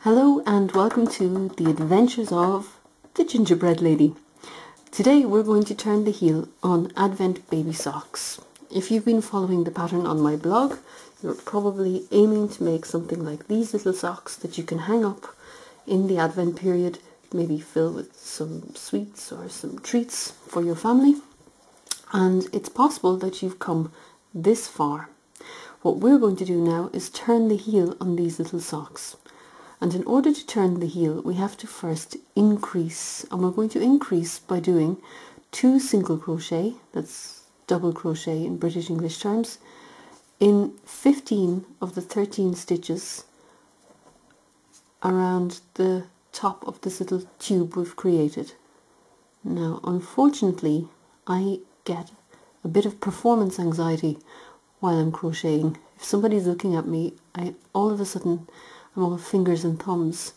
Hello and welcome to the adventures of the Gingerbread Lady. Today we're going to turn the heel on Advent baby socks. If you've been following the pattern on my blog, you're probably aiming to make something like these little socks that you can hang up in the Advent period, maybe fill with some sweets or some treats for your family. And it's possible that you've come this far. What we're going to do now is turn the heel on these little socks. And in order to turn the heel, we have to first increase, and we're going to increase by doing 2 single crochet, that's double crochet in British English terms, in 15 of the 13 stitches around the top of this little tube we've created. Now, unfortunately, I get a bit of performance anxiety while I'm crocheting. If somebody's looking at me, all of a sudden I'm all fingers and thumbs,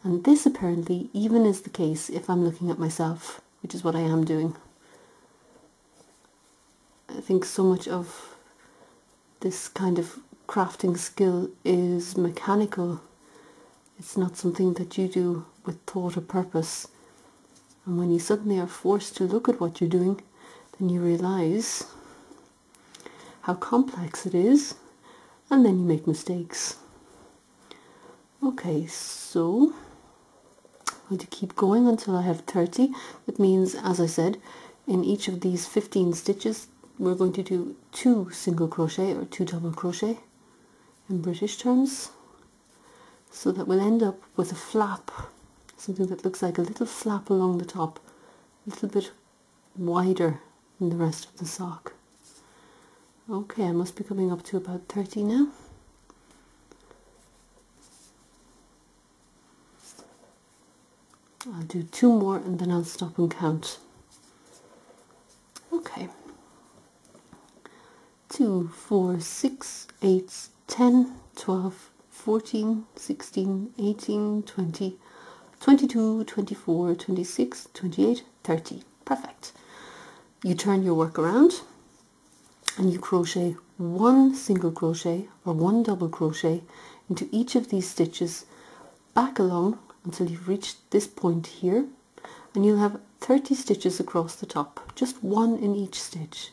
and this apparently even is the case if I'm looking at myself, which is what I am doing. I think so much of this kind of crafting skill is mechanical. It's not something that you do with thought or purpose, and when you suddenly are forced to look at what you're doing, then you realize how complex it is, and then you make mistakes. Okay, so I'm going to keep going until I have 30. That means, as I said, in each of these 15 stitches we're going to do 2 single crochet or 2 double crochet in British terms, so that we'll end up with a flap, something that looks like a little flap along the top, a little bit wider than the rest of the sock. Okay, I must be coming up to about 30 now. I'll do 2 more and then I'll stop and count. Okay. 2, 4, 6, 8, 10, 12, 14, 16, 18, 20, 22, 24, 26, 28, 30. Perfect. You turn your work around and you crochet 1 single crochet or 1 double crochet into each of these stitches back along until you've reached this point here, and you'll have 30 stitches across the top, just 1 in each stitch.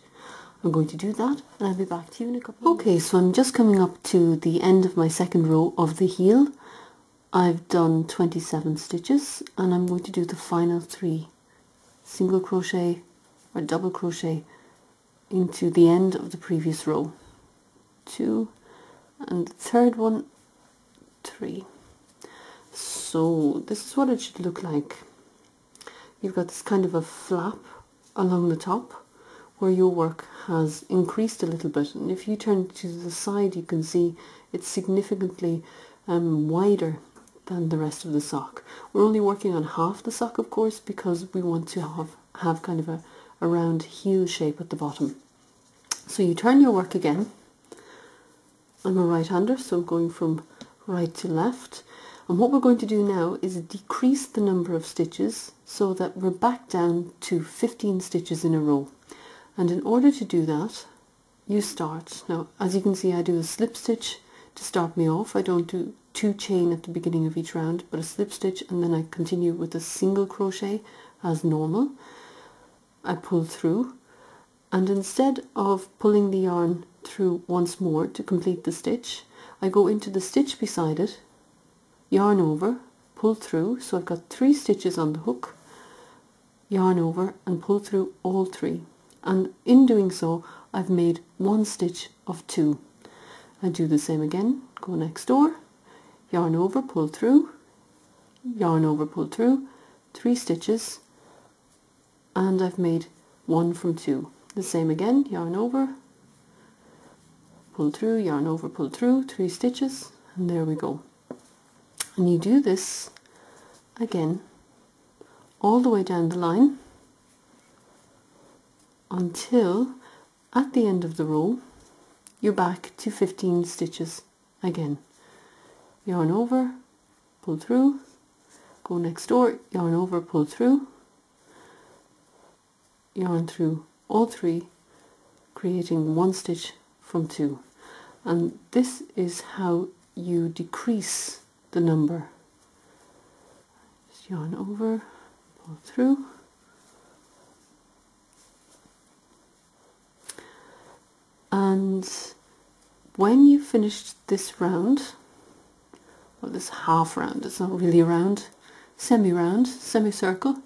I'm going to do that and I'll be back to you in a couple of minutes. Okay, so I'm just coming up to the end of my second row of the heel. I've done 27 stitches and I'm going to do the final 3 single crochet or double crochet into the end of the previous row. 2, and the third one, 3. So this is what it should look like. You've got this kind of a flap along the top where your work has increased a little bit, and if you turn to the side you can see it's significantly wider than the rest of the sock. We're only working on half the sock, of course, because we want to have kind of a round heel shape at the bottom. So you turn your work again. I'm a right-hander, so I'm going from right to left. And what we're going to do now is decrease the number of stitches so that we're back down to 15 stitches in a row. And in order to do that, you start. Now, as you can see, I do a slip stitch to start me off. I don't do 2 chain at the beginning of each round, but a slip stitch, and then I continue with a single crochet as normal. I pull through, and instead of pulling the yarn through once more to complete the stitch, I go into the stitch beside it, yarn over, pull through, so I've got 3 stitches on the hook, yarn over and pull through all 3, and in doing so I've made 1 stitch of 2. I do the same again, go next door, yarn over, pull through, yarn over, pull through, 3 stitches, and I've made 1 from 2. The same again, yarn over, pull through, yarn over, pull through, 3 stitches, and there we go. And you do this again all the way down the line until at the end of the row you're back to 15 stitches again. Yarn over, pull through, go next door, yarn over, pull through, yarn through all 3, creating 1 stitch from 2. And this is how you decrease the number yarn over, pull through, and when you finished this round, well, this half round, it's not really a round, semi-round, semicircle,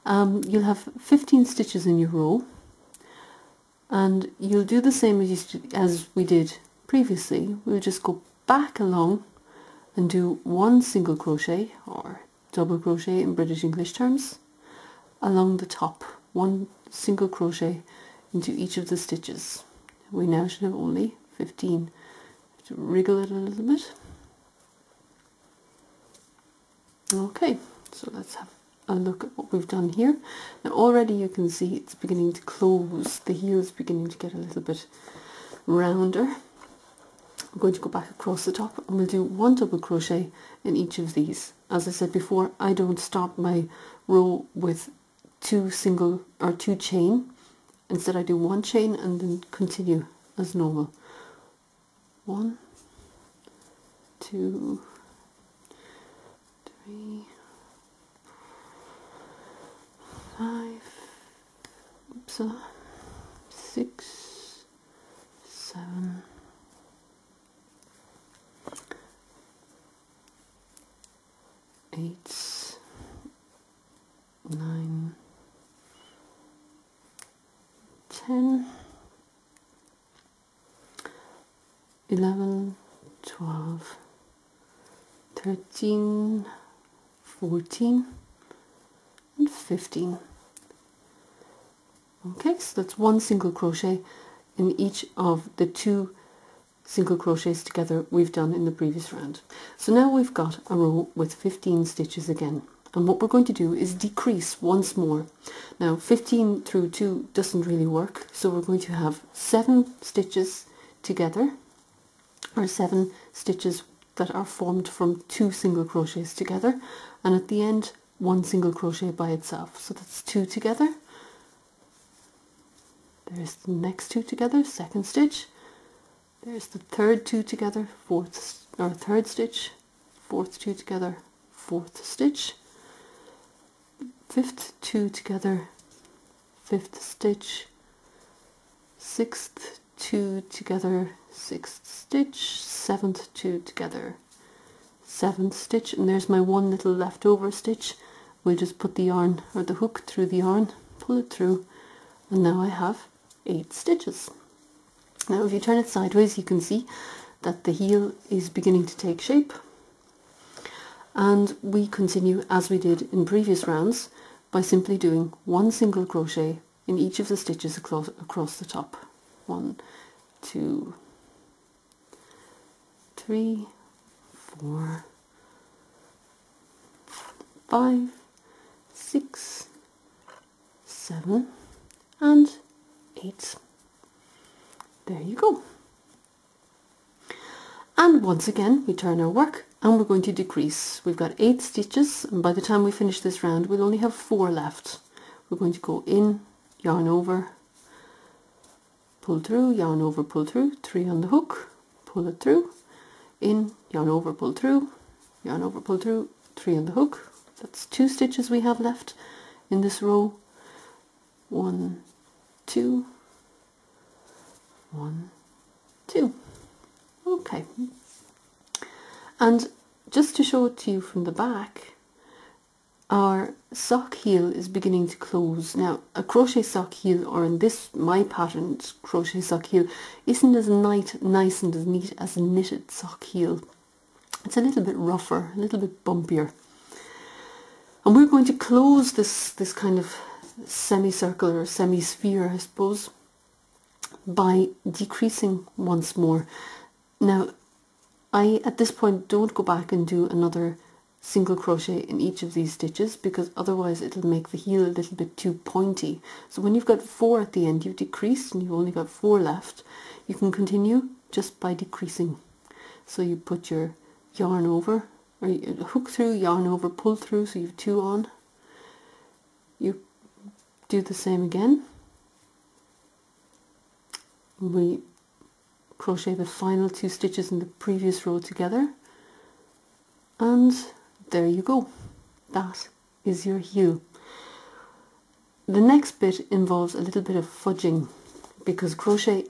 you'll have 15 stitches in your row, and you'll do the same as we did previously. We'll just go back along and do one single crochet, or double crochet in British English terms, along the top, one single crochet into each of the stitches. We now should have only 15. To wriggle it a little bit. Okay, so let's have a look at what we've done here. Now already you can see it's beginning to close, the heel is beginning to get a little bit rounder. I'm going to go back across the top and we'll do one double crochet in each of these. As I said before, I don't start my row with two chain. Instead I do one chain and then continue as normal. 1, 2, 3, 5, 6, 7, 8, 9, 10, 11, 12, 13, 14, and 15. Okay, so that's one single crochet in each of the two single crochets together we've done in the previous round. So now we've got a row with 15 stitches again, and what we're going to do is decrease once more. Now 15 through 2 doesn't really work, so we're going to have 7 stitches together, or 7 stitches that are formed from 2 single crochets together, and at the end 1 single crochet by itself. So that's 2 together. There's the next 2 together, second stitch. There's the third 2 together, third stitch, fourth 2 together, fourth stitch, fifth 2 together, fifth stitch, sixth 2 together, sixth stitch, seventh 2 together, seventh stitch, and there's my one little leftover stitch. We'll just put the yarn or the hook through the yarn, pull it through, and now I have 8 stitches. Now if you turn it sideways you can see that the heel is beginning to take shape, and we continue as we did in previous rounds by simply doing one single crochet in each of the stitches across the top. 1, 2, 3, 4, 5, 6, 7, and 8. There you go. And once again we turn our work and we're going to decrease. We've got 8 stitches, and by the time we finish this round we'll only have 4 left. We're going to go in, yarn over, pull through, yarn over, pull through, 3 on the hook, pull it through, in, yarn over, pull through, yarn over, pull through, 3 on the hook. That's 2 stitches we have left in this row. 1, 2, 1, 2. Okay, and just to show it to you from the back, our sock heel is beginning to close. Now a crochet sock heel, or in this my patterned crochet sock heel, isn't as nice and as neat as a knitted sock heel. It's a little bit rougher, a little bit bumpier, and we're going to close this kind of semicircle or semi-sphere, I suppose, by decreasing once more. Now I at this point don't go back and do another single crochet in each of these stitches, because otherwise it'll make the heel a little bit too pointy. So when you've got 4 at the end, you've decreased and you've only got 4 left, you can continue just by decreasing. So you put your yarn over, or you hook through, yarn over, pull through, so you have 2 on. You do the same again. We crochet the final 2 stitches in the previous row together, and there you go. That is your heel. The next bit involves a little bit of fudging because crochet